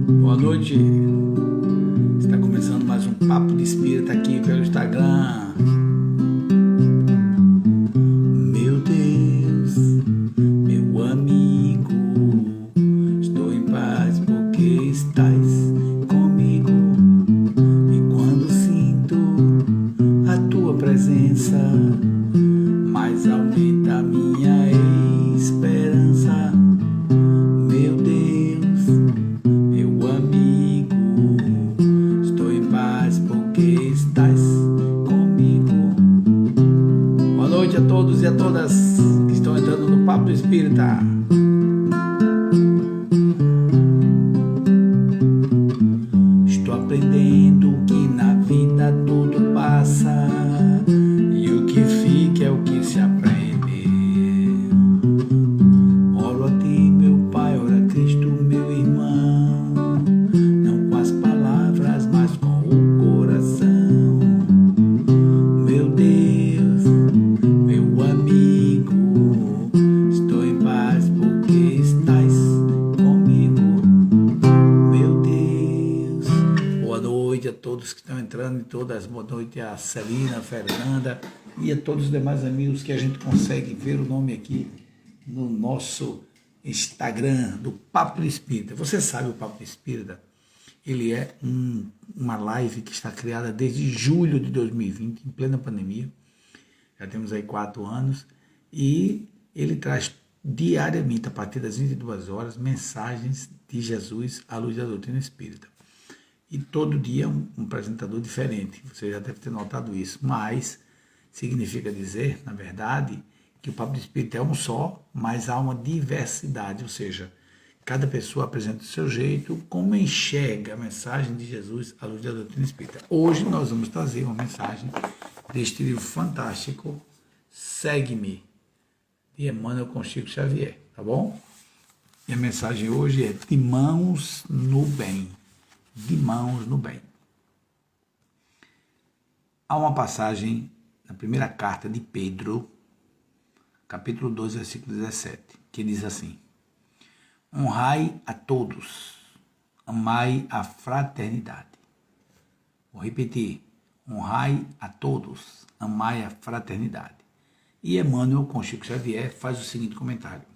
Boa noite, está começando mais um Papo de Espírita aqui pelo Instagram. Meu Deus, meu amigo, estou em paz porque estás comigo. E quando sinto a tua presença, mais aumenta a minha esperança. Meu Deus, meu amigo, estou em paz porque estás comigo. Boa noite a todos e a todas que estão entrando no Papo do Espírita. Estou aprendendo que na vida tudo passa e o que fica é o que se aprende. Oro a ti, meu Pai, ora a Cristo, meu irmão, não com as palavras, mas com o coração. Meu Deus, meu amigo, estou em paz porque estás comigo. Meu Deus. Boa noite a todos que estão entrando e todas. Boa noite a Celina, a Fernanda e a todos os demais amigos que a gente consegue ver o nome aqui no nosso Instagram do Papo do Espírita. Você sabe, o Papo do Espírita, ele é uma live que está criada desde julho de 2020, em plena pandemia. Já temos aí 4 anos e ele traz diariamente, a partir das 22 horas, mensagens de Jesus à luz da doutrina espírita. E todo dia um apresentador diferente. Você já deve ter notado isso, mas significa dizer, na verdade, que o Papo do Espírita é um só, mas há uma diversidade, ou seja, cada pessoa apresenta o seu jeito, como enxerga a mensagem de Jesus à luz da doutrina espírita. Hoje nós vamos trazer uma mensagem deste livro fantástico, Segue-me, de Emmanuel com Chico Xavier, tá bom? E a mensagem hoje é de mãos no bem, de mãos no bem. Há uma passagem na primeira carta de Pedro, capítulo 2, versículo 17, que diz assim: honrai a todos, amai a fraternidade. Vou repetir: honrai a todos, amai a fraternidade. E Emmanuel, com Chico Xavier, faz o seguinte comentário: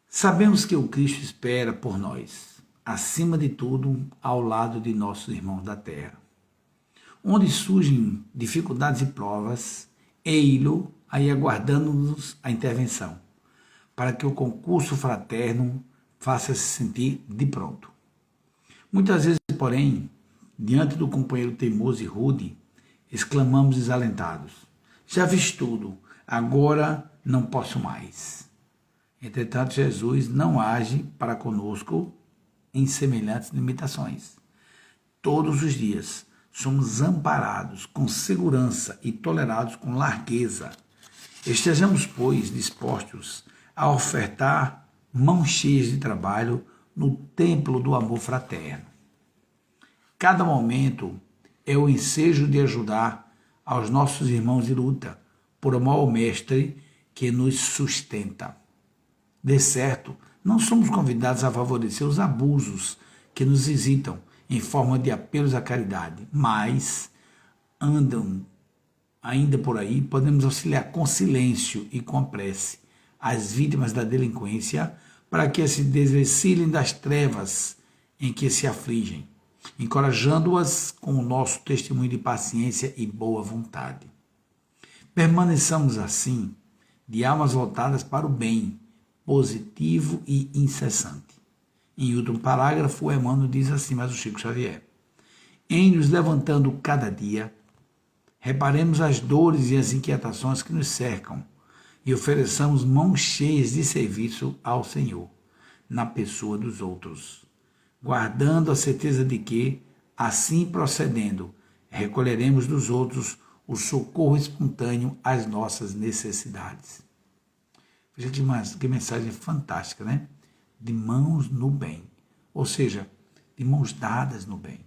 sabemos que o Cristo espera por nós, acima de tudo, ao lado de nossos irmãos da terra. Onde surgem dificuldades e provas, ei-lo aí aguardando-nos a intervenção, para que o concurso fraterno faça-se sentir de pronto. Muitas vezes, porém, diante do companheiro teimoso e rude, exclamamos desalentados: já fiz tudo, agora não posso mais. Entretanto, Jesus não age para conosco em semelhantes limitações. Todos os dias somos amparados com segurança e tolerados com largueza. Estejamos, pois, dispostos a ofertar mãos cheias de trabalho no templo do amor fraterno. Cada momento é o ensejo de ajudar aos nossos irmãos de luta, por amor ao Mestre que nos sustenta. De certo, não somos convidados a favorecer os abusos que nos visitam em forma de apelos à caridade, mas andam ainda por aí, podemos auxiliar com silêncio e com prece as vítimas da delinquência para que se desvencilhem das trevas em que se afligem, encorajando-as com o nosso testemunho de paciência e boa vontade. Permaneçamos assim, de almas voltadas para o bem, positivo e incessante. Em último parágrafo, o Emmanuel diz assim, mas o Chico Xavier: em nos levantando cada dia, reparemos as dores e as inquietações que nos cercam e ofereçamos mãos cheias de serviço ao Senhor, na pessoa dos outros, guardando a certeza de que, assim procedendo, recolheremos dos outros o socorro espontâneo às nossas necessidades. Veja que mensagem fantástica, né? De mãos no bem, ou seja, de mãos dadas no bem.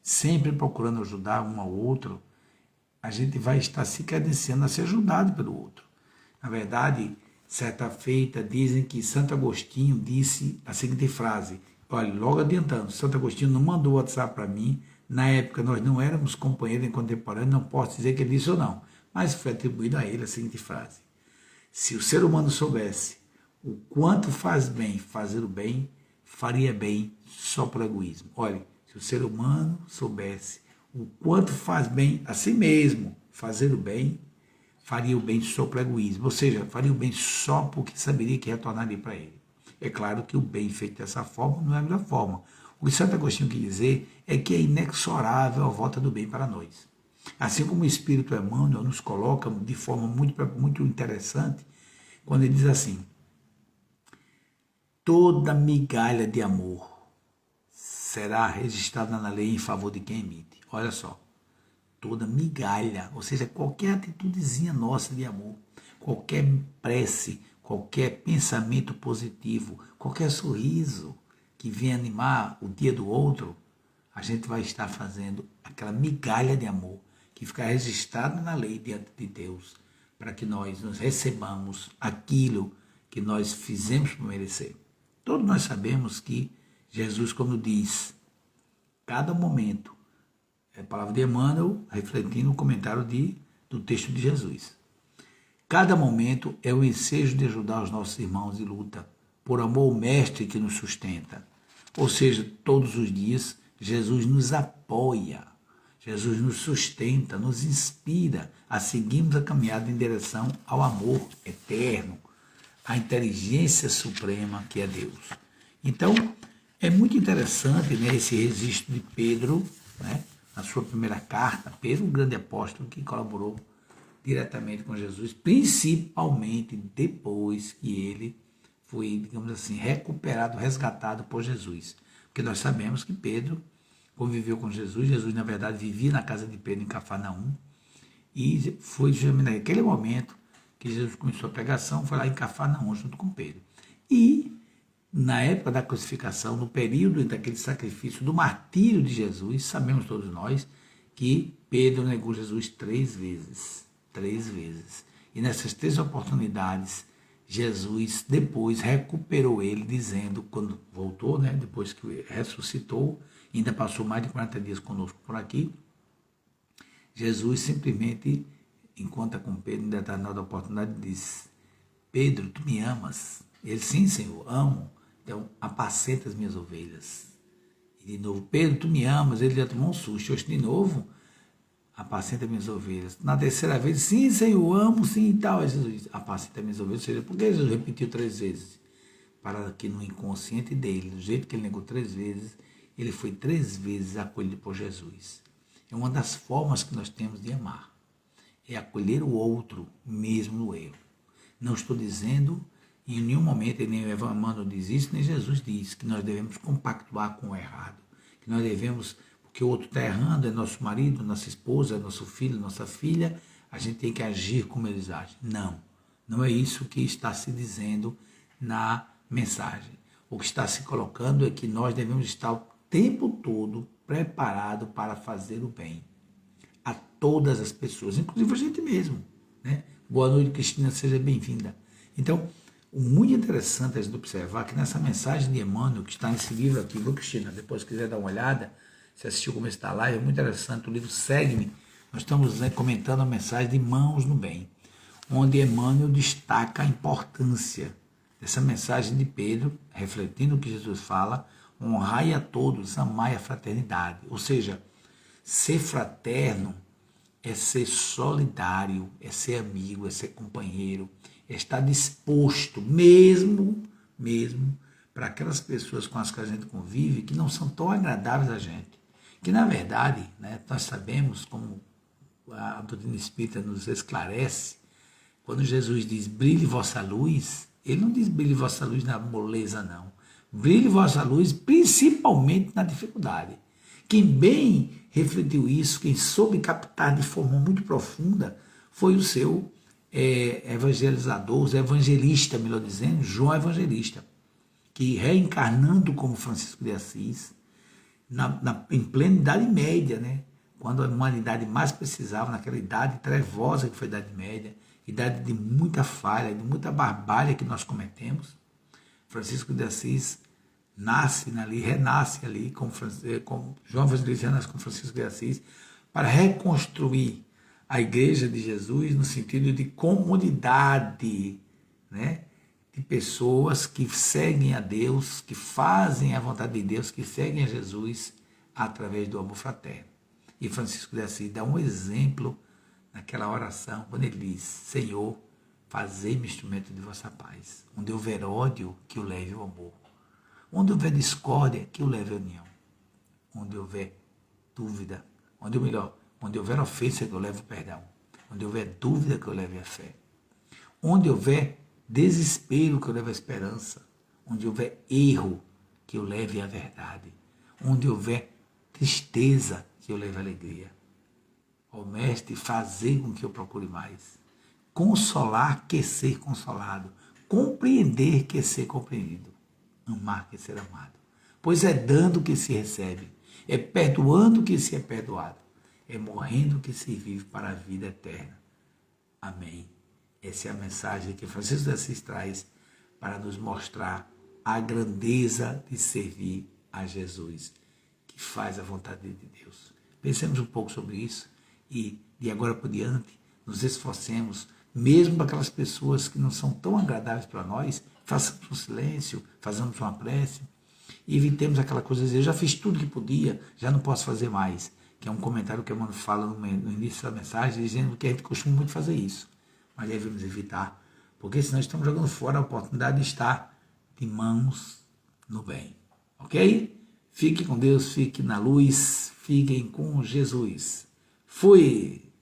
Sempre procurando ajudar um ao outro, a gente vai estar se credenciando a ser ajudado pelo outro. Na verdade, certa feita, dizem que Santo Agostinho disse a seguinte frase: Olha, logo adiantando, Santo Agostinho não mandou WhatsApp para mim. Na época nós não éramos companheiros em contemporâneo, não posso dizer que ele disse ou não. Mas foi atribuído a ele a seguinte frase: se o ser humano soubesse o quanto faz bem fazer o bem, faria bem só por egoísmo. Olha, se o ser humano soubesse o quanto faz bem a si mesmo fazer o bem, faria o bem só por egoísmo. Ou seja, faria o bem só porque saberia que retornaria para ele. É claro que o bem feito dessa forma não é a melhor forma. O que Santo Agostinho quer dizer é que é inexorável a volta do bem para nós. Assim como o Espírito Emmanuel nos coloca de forma muito interessante, quando ele diz assim: toda migalha de amor será registrada na lei em favor de quem emite. Olha só, toda migalha, ou seja, qualquer atitudezinha nossa de amor, qualquer prece, qualquer pensamento positivo, qualquer sorriso que venha animar o dia do outro, a gente vai estar fazendo aquela migalha de amor que fica registrada na lei diante de Deus, para que nós nos recebamos aquilo que nós fizemos por merecer. Todos nós sabemos que Jesus, quando diz, cada momento, é a palavra de Emmanuel, refletindo o comentário do texto de Jesus. Cada momento é o ensejo de ajudar os nossos irmãos em luta, por amor ao Mestre que nos sustenta. Ou seja, todos os dias, Jesus nos apoia, Jesus nos sustenta, nos inspira a seguirmos a caminhada em direção ao amor eterno, à inteligência suprema que é Deus. Então, é muito interessante, né, esse registro de Pedro, né, na sua primeira carta, Pedro, o grande apóstolo que colaborou diretamente com Jesus, principalmente depois que ele foi, digamos assim, recuperado, resgatado por Jesus. Porque nós sabemos que Pedro conviveu com Jesus, Jesus, na verdade, vivia na casa de Pedro em Cafarnaum, e foi justamente naquele momento que Jesus começou a pregação, foi lá em Cafarnaum junto com Pedro. E na época da crucificação, no período daquele sacrifício, do martírio de Jesus, sabemos todos nós que Pedro negou Jesus 3 vezes. 3 vezes. E nessas 3 oportunidades, Jesus depois recuperou ele, dizendo, quando voltou, né, depois que ressuscitou, ainda passou mais de 40 dias conosco por aqui, Jesus simplesmente encontra com Pedro, em determinada oportunidade, diz: Pedro, tu me amas? Ele: sim, Senhor, amo. Então, apacenta as minhas ovelhas. E de novo: Pedro, tu me amas? Ele já tomou um susto. Hoje, de novo: apacenta minhas ovelhas. Na terceira vez: sim, Senhor, amo, sim, e tal. Aí Jesus diz: apacenta minhas ovelhas. Ou seja, por que Jesus repetiu 3 vezes? Para que no inconsciente dele, do jeito que ele negou 3 vezes, ele foi 3 vezes acolhido por Jesus. É uma das formas que nós temos de amar. É acolher o outro, mesmo no erro. Não estou dizendo, em nenhum momento, nem o Emmanuel diz isso, nem Jesus diz, que nós devemos compactuar com o errado. Que nós devemos, porque o outro está errando, é nosso marido, nossa esposa, é nosso filho, nossa filha, a gente tem que agir como eles agem. Não, não é isso que está se dizendo na mensagem. O que está se colocando é que nós devemos estar o tempo todo preparado para fazer o bem a todas as pessoas, inclusive a gente mesmo, né? Boa noite, Cristina, seja bem-vinda. Então, o muito interessante é a gente observar que nessa mensagem de Emmanuel, que está nesse livro aqui, viu, Cristina? Depois, se quiser dar uma olhada, se assistiu o começo da live, é muito interessante, o livro Segue-me. Nós estamos, né, comentando a mensagem de Mãos no Bem, onde Emmanuel destaca a importância dessa mensagem de Pedro, refletindo o que Jesus fala: honrai a todos, amai a fraternidade. Ou seja, ser fraterno é ser solidário, é ser amigo, é ser companheiro, é estar disposto, mesmo para aquelas pessoas com as que a gente convive, que não são tão agradáveis a gente. Que, na verdade, né, nós sabemos, como a doutrina espírita nos esclarece, quando Jesus diz brilhe vossa luz, ele não diz brilhe vossa luz na moleza, não. Brilhe vossa luz principalmente na dificuldade. Quem bem refletiu isso, quem soube captar de forma muito profunda, foi o seu evangelizador, o evangelista, melhor dizendo, João Evangelista, que reencarnando como Francisco de Assis, em plena Idade Média, né? Quando a humanidade mais precisava, naquela idade trevosa que foi a Idade Média, idade de muita falha, de muita barbárie que nós cometemos, Francisco de Assis nasce ali, renasce ali com João Evangelista, renasce com Francisco de Assis, para reconstruir a Igreja de Jesus no sentido de comunidade, né? De pessoas que seguem a Deus, que fazem a vontade de Deus, que seguem a Jesus através do amor fraterno. E Francisco de Assis dá um exemplo naquela oração, quando ele diz: Senhor, fazei-me instrumento de vossa paz. Onde houver ódio, que o leve o amor. Onde houver discórdia, que o leve a união. Onde houver dúvida, onde houver ofensa, que eu leve o perdão. Onde houver dúvida, que eu leve a fé. Onde houver desespero, que eu leve a esperança. Onde houver erro, que eu leve a verdade. Onde houver tristeza, que eu leve a alegria. Ó Mestre, fazer com que eu procure mais. Consolar, que ser consolado. Compreender, que ser compreendido. Amar, que ser amado. Pois é dando que se recebe. É perdoando que se é perdoado. É morrendo que se vive para a vida eterna. Amém. Essa é a mensagem que Francisco de Assis traz para nos mostrar a grandeza de servir a Jesus, que faz a vontade de Deus. Pensemos um pouco sobre isso e, de agora por diante, nos esforcemos, mesmo para aquelas pessoas que não são tão agradáveis para nós, façamos um silêncio, façamos uma prece e evitemos aquela coisa de dizer: eu já fiz tudo que podia, já não posso fazer mais, que é um comentário que o Emmanuel fala no início da mensagem, dizendo que a gente costuma muito fazer isso, mas devemos evitar, porque senão estamos jogando fora a oportunidade de estar de mãos no bem, ok? Fique com Deus, fique na luz, fiquem com Jesus. Fui!